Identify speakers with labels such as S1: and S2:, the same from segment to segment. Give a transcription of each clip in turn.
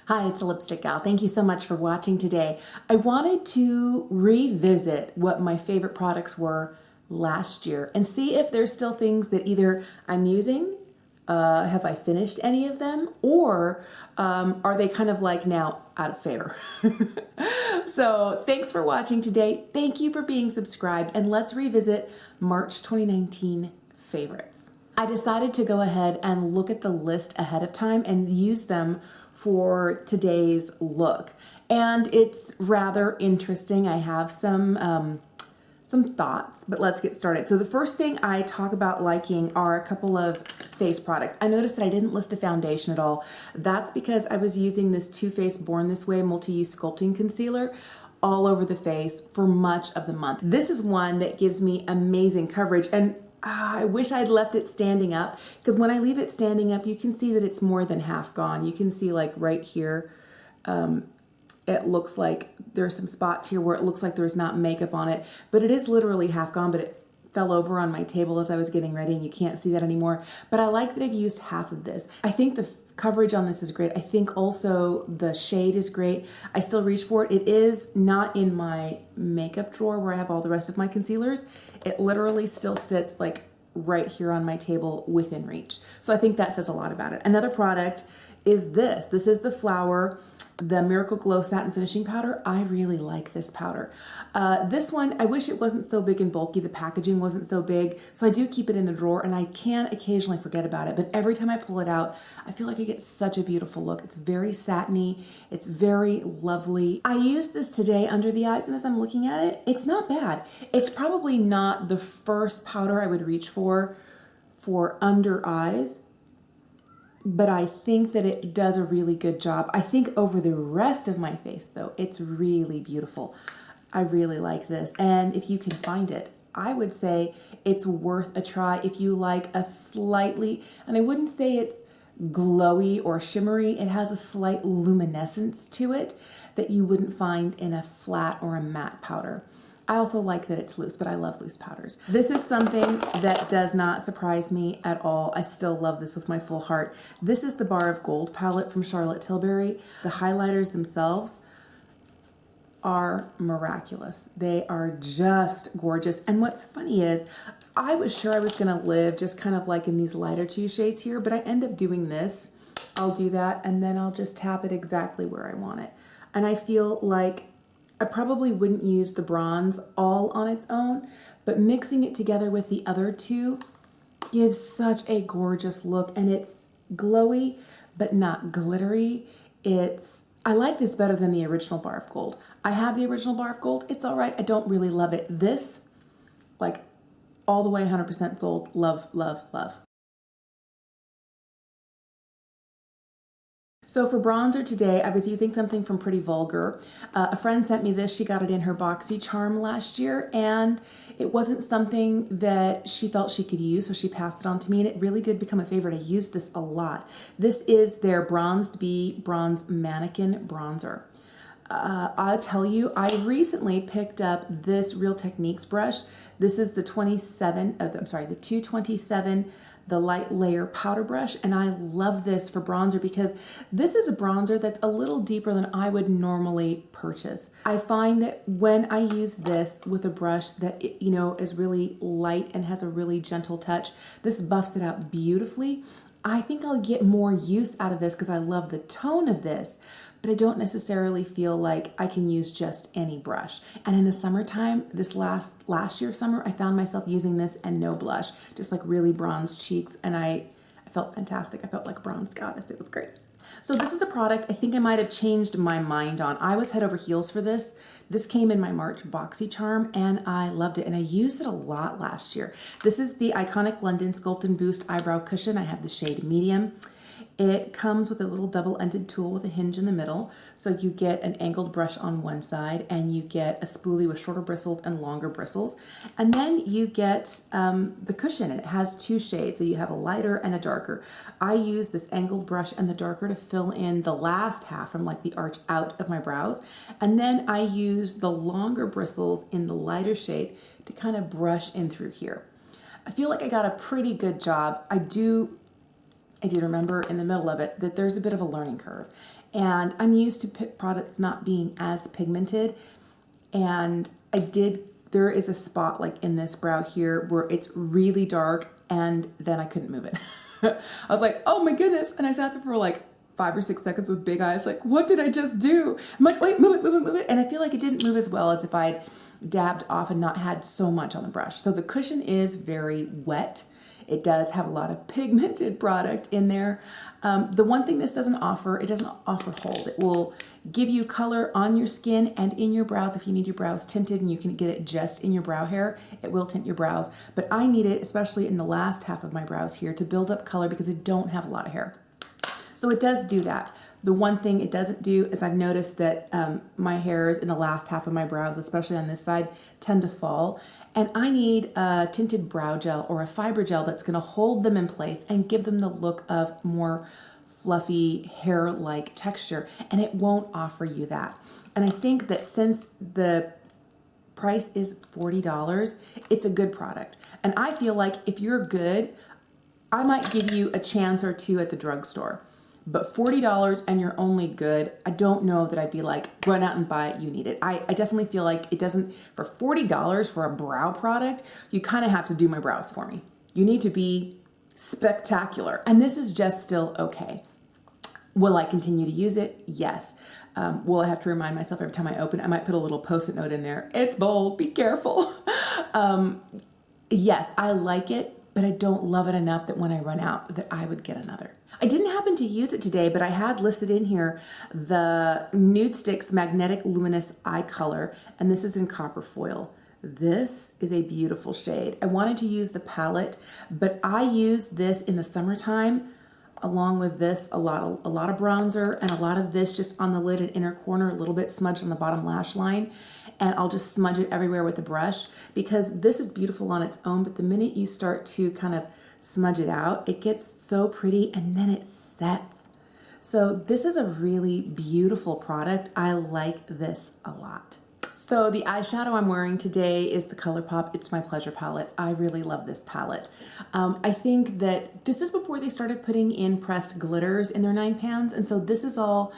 S1: Hi, it's a Lipstick Gal. Thank you so much for watching today. I wanted to revisit what my favorite products were last year and see if there's still things that either I'm using, have I finished any of them, or are they kind of like now out of favor? So thanks for watching today. Thank you for being subscribed, and let's revisit March 2019 favorites. I decided to go ahead and look at the list ahead of time and use them for today's look. And it's rather interesting. I have some thoughts, but let's get started. So the first thing I talk about liking are a couple of face products. I noticed that I didn't list a foundation at all. That's because I was using this Too Faced Born This Way multi-use sculpting concealer all over the face for much of the month. This is one that gives me amazing coverage, and I wish I'd left it standing up, because when I leave it standing up, you can see that it's more than half gone. You can see like right here, it looks like there's some spots here where it looks like there's not makeup on it, but it is literally half gone, but it fell over on my table as I was getting ready and you can't see that anymore. But I like that I've used half of this. I think the coverage on this is great. I think also the shade is great. I still reach for it. It is not in my makeup drawer where I have all the rest of my concealers. It literally still sits like right here on my table within reach. So I think that says a lot about it. Another product is this. This is the Flower, the Miracle Glow Satin Finishing Powder. I really like this powder. This one, I wish it wasn't so big and bulky. The packaging wasn't so big, so I do keep it in the drawer, and I can occasionally forget about it, but every time I pull it out, I feel like I get such a beautiful look. It's very satiny. It's very lovely. I used this today under the eyes, and as I'm looking at it, it's not bad. It's probably not the first powder I would reach for under eyes, but I think that it does a really good job. I think over the rest of my face, though, it's really beautiful. I really like this. And if you can find it, I would say it's worth a try if you like a slightly, and I wouldn't say it's glowy or shimmery, it has a slight luminescence to it that you wouldn't find in a flat or a matte powder. I also like that it's loose, but I love loose powders. This is something that does not surprise me at all. I still love this with my full heart. This is the Bar of Gold palette from Charlotte Tilbury. The highlighters themselves are miraculous. They are just gorgeous. And what's funny is I was sure I was gonna live just kind of like in these lighter two shades here, but I end up doing this. I'll do that, and then I'll just tap it exactly where I want it. And I feel like I probably wouldn't use the bronze all on its own, but mixing it together with the other two gives such a gorgeous look, and it's glowy, but not glittery. I like this better than the original Bar of Gold. I have the original Bar of Gold. It's all right. I don't really love it. This, like all the way 100% sold. Love, love, love. So for bronzer today, I was using something from Pretty Vulgar. A friend sent me this. She got it in her BoxyCharm last year, and it wasn't something that she felt she could use, so she passed it on to me, and it really did become a favorite. I used this a lot. This is their Bronzed Bee Bronze Mannikin Bronzer. I'll tell you, I recently picked up this Real Techniques brush. This is the 227, the light layer powder brush, and I love this for bronzer because this is a bronzer that's a little deeper than I would normally purchase. I find that when I use this with a brush that is really light and has a really gentle touch, this buffs it out beautifully. I think I'll get more use out of this because I love the tone of this, but I don't necessarily feel like I can use just any brush. And in the summertime, this last year summer, I found myself using this and no blush, just like really bronzed cheeks, and I felt fantastic. I felt like a bronze goddess. It was great. So this is a product I think I might have changed my mind on. I was head over heels for this. This came in my March BoxyCharm, and I loved it, and I used it a lot last year. This is the iconic London Sculpt and Boost Eyebrow Cushion. I have the shade medium. It comes with a little double-ended tool with a hinge in the middle, so you get an angled brush on one side, and you get a spoolie with shorter bristles and longer bristles, and then you get the cushion, and it has two shades, so you have a lighter and a darker. I use this angled brush and the darker to fill in the last half from like the arch out of my brows, and then I use the longer bristles in the lighter shade to kind of brush in through here. I feel like I got a pretty good job. I do remember in the middle of it that there's a bit of a learning curve. and I'm used to products not being as pigmented, and there is a spot like in this brow here where it's really dark, and then I couldn't move it. I was like, oh my goodness, and I sat there for like 5 or 6 seconds with big eyes, like, what did I just do? I'm like, wait, move it, move it, move it. And I feel like it didn't move as well as if I'd dabbed off and not had so much on the brush. So the cushion is very wet. It does have a lot of pigmented product in there. The one thing this doesn't offer, it doesn't offer hold. It will give you color on your skin and in your brows if you need your brows tinted, and you can get it just in your brow hair. It will tint your brows, but I need it especially in the last half of my brows here to build up color because I don't have a lot of hair. So it does do that. The one thing it doesn't do is I've noticed that my hairs in the last half of my brows, especially on this side, tend to fall. And I need a tinted brow gel or a fiber gel that's going to hold them in place and give them the look of more fluffy hair-like texture. And it won't offer you that. And I think that since the price is $40, it's a good product. And I feel like if you're good, I might give you a chance or two at the drugstore. But $40 and you're only good, I don't know that I'd be like, run out and buy it, you need it. I definitely feel like it doesn't, for $40 for a brow product, you kind of have to do my brows for me. You need to be spectacular. And this is just still okay. Will I continue to use it? Yes. Will I have to remind myself every time I open it? I might put a little post-it note in there. It's bold, be careful. Yes, I like it, but I don't love it enough that when I run out that I would get another. I didn't happen to use it today, but I had listed in here the Nude Stix Magnetic Luminous Eye Color, and this is in copper foil. This is a beautiful shade. I wanted to use the palette, but I use this in the summertime along with this, a lot of bronzer and a lot of this just on the lid and inner corner, a little bit smudged on the bottom lash line. And I'll just smudge it everywhere with a brush because this is beautiful on its own, but the minute you start to kind of smudge it out, it gets so pretty and then it sets. So this is a really beautiful product. I like this a lot. So the eyeshadow I'm wearing today is the Colourpop It's My Pleasure palette. I really love this palette. I think that this is before they started putting in pressed glitters in their 9 pans, and so this is all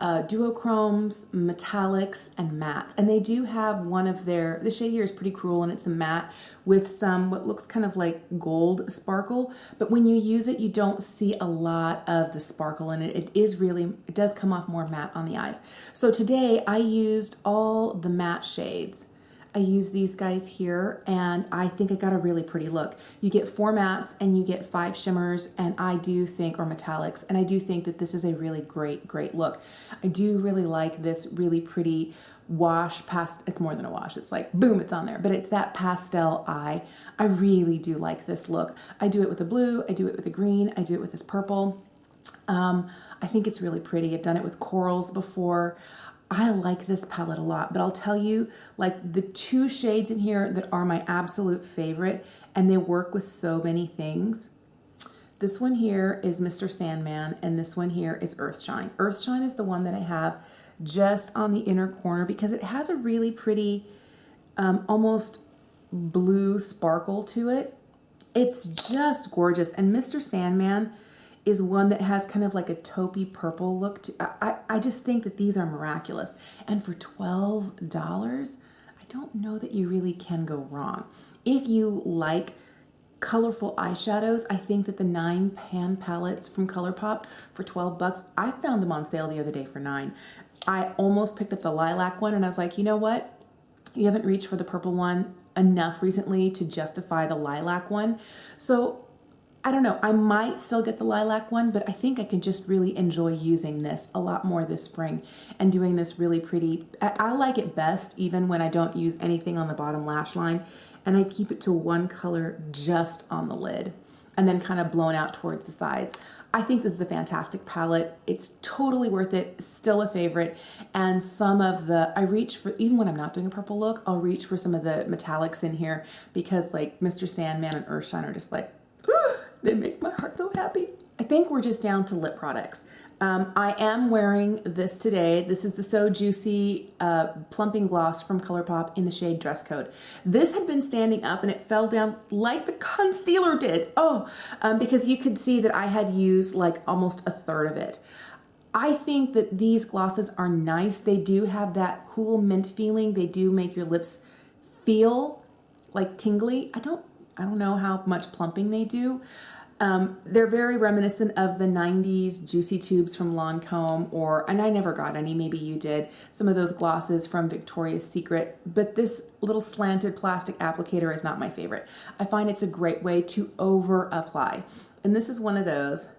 S1: duochromes, metallics, and mattes. And they do have one of the shade here is pretty cruel, and it's a matte with some what looks kind of like gold sparkle. But when you use it, you don't see a lot of the sparkle in it. It does come off more matte on the eyes. So today I used all the matte shades. I use these guys here, and I think I got a really pretty look. You get 4 mattes and you get 5 shimmers, and I do think, or metallics, and I do think that this is a really great look. I do really like this really pretty wash past. It's more than a wash. It's like, boom, it's on there, but it's that pastel eye. I really do like this look. I do it with a blue, I do it with a green, I do it with this purple. I think it's really pretty. I've done it with corals before. I like this palette a lot, but I'll tell you, like the 2 shades in here that are my absolute favorite, and they work with so many things. This one here is Mr. Sandman, and this one here is Earthshine. Earthshine is the one that I have just on the inner corner because it has a really pretty, almost blue sparkle to it. It's just gorgeous, and Mr. Sandman is one that has kind of like a taupey purple look to. I just think that these are miraculous. And for $12, I don't know that you really can go wrong. If you like colorful eyeshadows, I think that the 9 pan palettes from Colourpop for 12 bucks, I found them on sale the other day for $9. I almost picked up the lilac one, and I was like, you know what? You haven't reached for the purple one enough recently to justify the lilac one. So I don't know, I might still get the lilac one, but I think I can just really enjoy using this a lot more this spring and doing this really pretty. I like it best even when I don't use anything on the bottom lash line, and I keep it to one color just on the lid and then kind of blown out towards the sides. I think this is a fantastic palette. It's totally worth it, still a favorite. And some of I reach for, even when I'm not doing a purple look, I'll reach for some of the metallics in here because like Mr. Sandman and Earthshine are just like, they make my heart so happy. I think we're just down to lip products. I am wearing this today. This is the So Juicy Plumping Gloss from Colourpop in the shade Dress Code. This had been standing up and it fell down like the concealer did. Because you could see that I had used like almost a third of it. I think that these glosses are nice. They do have that cool mint feeling. They do make your lips feel like tingly. I don't know how much plumping they do. They're very reminiscent of the 90s Juicy Tubes from Lancome, and I never got any, maybe you did, some of those glosses from Victoria's Secret, but this little slanted plastic applicator is not my favorite. I find it's a great way to over apply. And this is one of those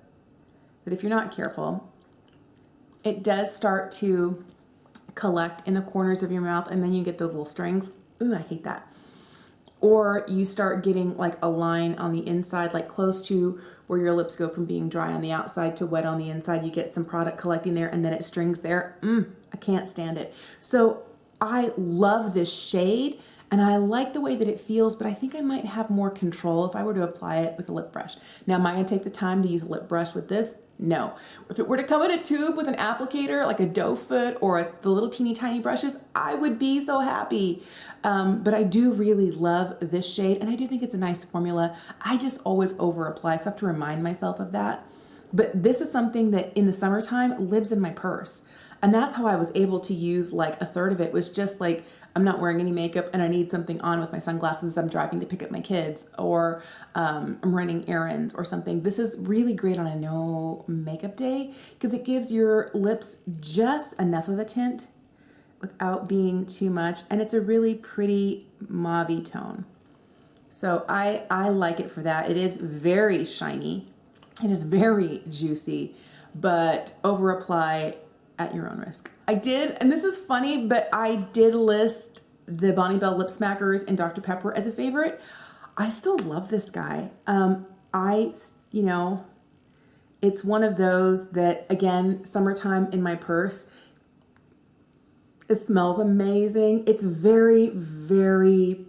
S1: that if you're not careful, it does start to collect in the corners of your mouth, and then you get those little strings. Ooh, I hate that. Or you start getting like a line on the inside, like close to where your lips go from being dry on the outside to wet on the inside. You get some product collecting there and then it strings there. I can't stand it. So I love this shade and I like the way that it feels, but I think I might have more control if I were to apply it with a lip brush. Now, am I gonna take the time to use a lip brush with this? No. If it were to come in a tube with an applicator, like a doe foot or the little teeny tiny brushes, I would be so happy. But I do really love this shade and I do think it's a nice formula. I just always over apply, so I have to remind myself of that. But this is something that in the summertime lives in my purse. And that's how I was able to use like a third of it, was just like, I'm not wearing any makeup and I need something on with my sunglasses. I'm driving to pick up my kids, or I'm running errands or something. This is really great on a no makeup day because it gives your lips just enough of a tint without being too much. And it's a really pretty mauve-y tone. So I like it for that. It is very shiny. It is very juicy, but over apply at your own risk. I did, and this is funny, but I did list the Bonnie Bell Lip Smackers and Dr. Pepper as a favorite. I still love this guy. You know, it's one of those that, again, summertime in my purse. It smells amazing. It's very, very,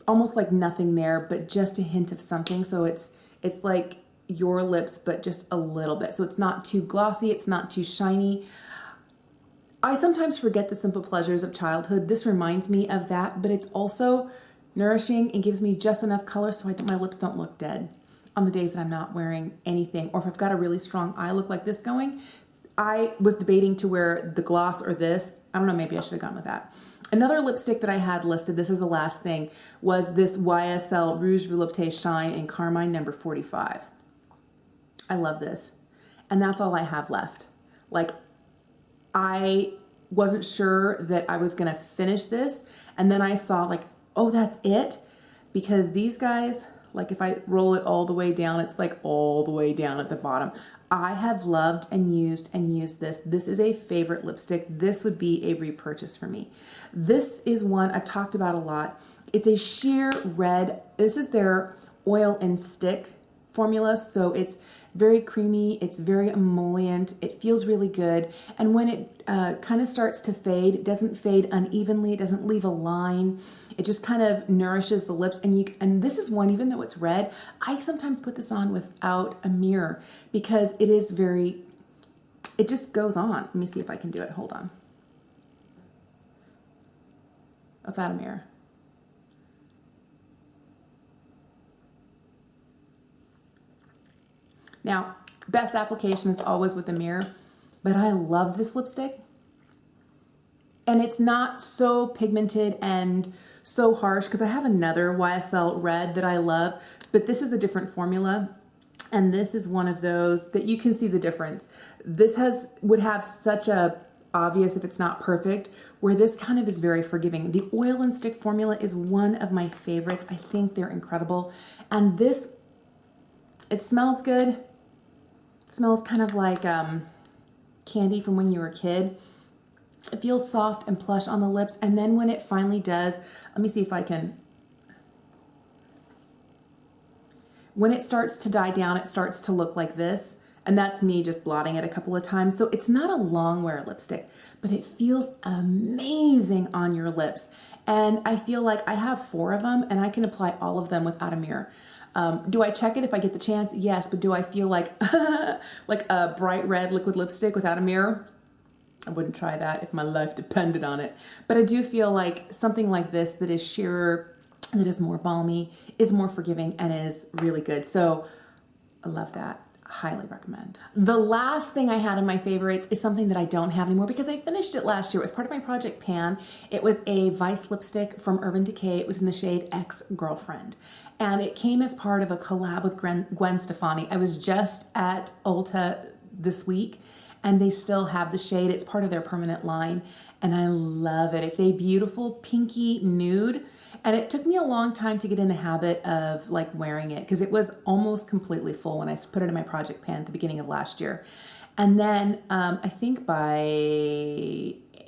S1: almost like nothing there, but just a hint of something. So it's like your lips, but just a little bit. So it's not too glossy. It's not too shiny. I sometimes forget the simple pleasures of childhood. This reminds me of that, but it's also nourishing and gives me just enough color so my lips don't look dead on the days that I'm not wearing anything. Or if I've got a really strong eye look like this going, I was debating to wear the gloss or this. I don't know, maybe I should have gone with that. Another lipstick that I had listed, this is the last thing, was this YSL Rouge Volupté Shine in Carmine number 45. I love this. And that's all I have left. Like, I wasn't sure that I was gonna finish this, and then I saw like, oh, that's it? Because these guys, like if I roll it all the way down, it's like all the way down at the bottom. I have loved and used this. This is a favorite lipstick. This would be a repurchase for me. This is one I've talked about a lot. It's a sheer red. This is their oil and stick formula, so it's very creamy, it's very emollient, it feels really good, and when it kind of starts to fade, it doesn't fade unevenly, it doesn't leave a line, it just kind of nourishes the lips. And this is one, even though it's red, I sometimes put this on without a mirror because it is very, it just goes on. Let me see if I can do it, hold on. Without a mirror. Now, best application is always with a mirror, but I love this lipstick. And it's not so pigmented and so harsh, because I have another YSL red that I love, but this is a different formula. And this is one of those that you can see the difference. This would have such a obvious, if it's not perfect, where this kind of is very forgiving. The oil and stick formula is one of my favorites. I think they're incredible. And this, it smells good. It smells kind of like candy from when you were a kid. It feels soft and plush on the lips. And then when it finally does, let me see if I can. When it starts to die down, it starts to look like this. And that's me just blotting it a couple of times. So it's not a long wear lipstick, but it feels amazing on your lips. And I feel like I have 4 of them and I can apply all of them without a mirror. Do I check it if I get the chance? Yes, but do I feel like like a bright red liquid lipstick without a mirror? I wouldn't try that if my life depended on it. But I do feel like something like this that is sheerer, that is more balmy, is more forgiving, and is really good. So I love that. highly recommend. The last thing I had in my favorites is something that I don't have anymore because I finished it last year. It was part of my Project Pan. It was a Vice lipstick from Urban Decay. It was in the shade Ex-Girlfriend. And it came as part of a collab with Gwen Stefani. I was just at Ulta this week and they still have the shade. It's part of their permanent line and I love it. It's a beautiful pinky nude. And it took me a long time to get in the habit of like wearing it because it was almost completely full when I put it in my Project Pan at the beginning of last year. And then I think by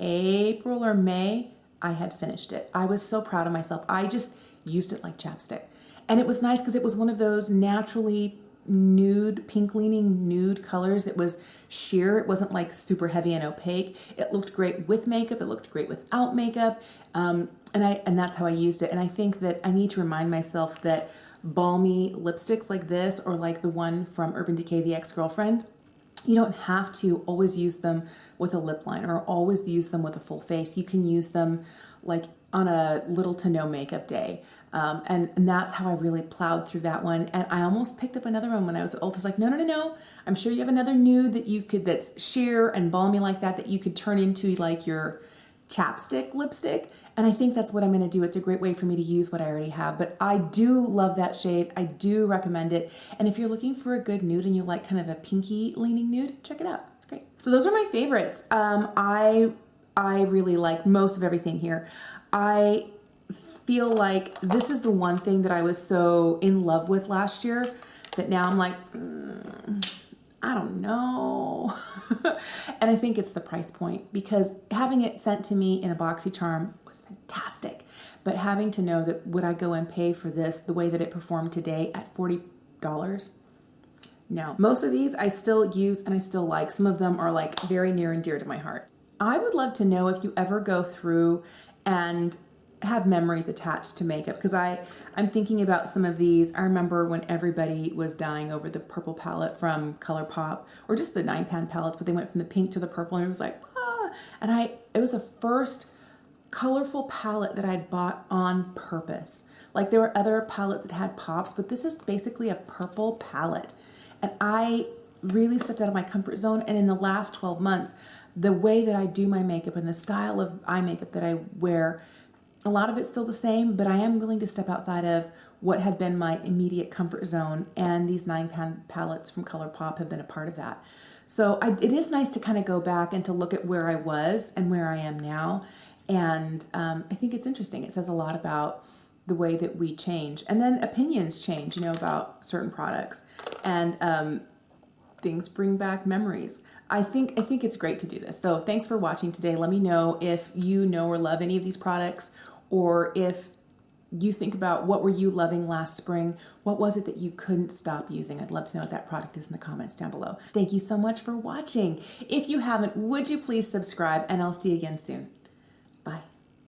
S1: April or May, I had finished it. I was so proud of myself. I just used it like chapstick. And it was nice because it was one of those naturally nude, pink leaning nude colors. It was sheer. It wasn't like super heavy and opaque. It looked great with makeup. It looked great without makeup. And that's how I used it. And I think that I need to remind myself that balmy lipsticks like this or like the one from Urban Decay, the Ex-Girlfriend, you don't have to always use them with a lip liner or always use them with a full face. You can use them like on a little to no makeup day. And that's how I really plowed through that one. And I almost picked up another one when I was at Ulta. It's like, no. I'm sure you have another nude that you could, that's sheer and balmy like that you could turn into like your chapstick lipstick. And I think that's what I'm going to do. It's a great way for me to use what I already have. But I do love that shade. I do recommend it. And if you're looking for a good nude and you like kind of a pinky leaning nude, check it out. It's great. So those are my favorites. I really like most of everything here. I feel like this is the one thing that I was so in love with last year that now I'm like, I don't know. And I think it's the price point because having it sent to me in a BoxyCharm was fantastic. But having to know that would I go and pay for this the way that it performed today at $40? No. Most of these I still use and I still like. Some of them are like very near and dear to my heart. I would love to know if you ever go through and have memories attached to makeup because I'm thinking about some of these. I remember when everybody was dying over the purple palette from Colourpop or just the 9-pan palettes, but they went from the pink to the purple and it was like, and it was the first colorful palette that I'd bought on purpose. Like there were other palettes that had pops, but this is basically a purple palette. And I really stepped out of my comfort zone. And in the last 12 months, the way that I do my makeup and the style of eye makeup that I wear, a lot of it's still the same, but I am willing to step outside of what had been my immediate comfort zone, and these 9-pan palettes from Colourpop have been a part of that. So it is nice to kind of go back and to look at where I was and where I am now, and I think it's interesting. It says a lot about the way that we change, and then opinions change, about certain products, and things bring back memories. I think it's great to do this. So thanks for watching today. Let me know if you know or love any of these products, or if you think about what were you loving last spring? What was it that you couldn't stop using? I'd love to know what that product is in the comments down below. Thank you so much for watching. If you haven't, would you please subscribe, and I'll see you again soon.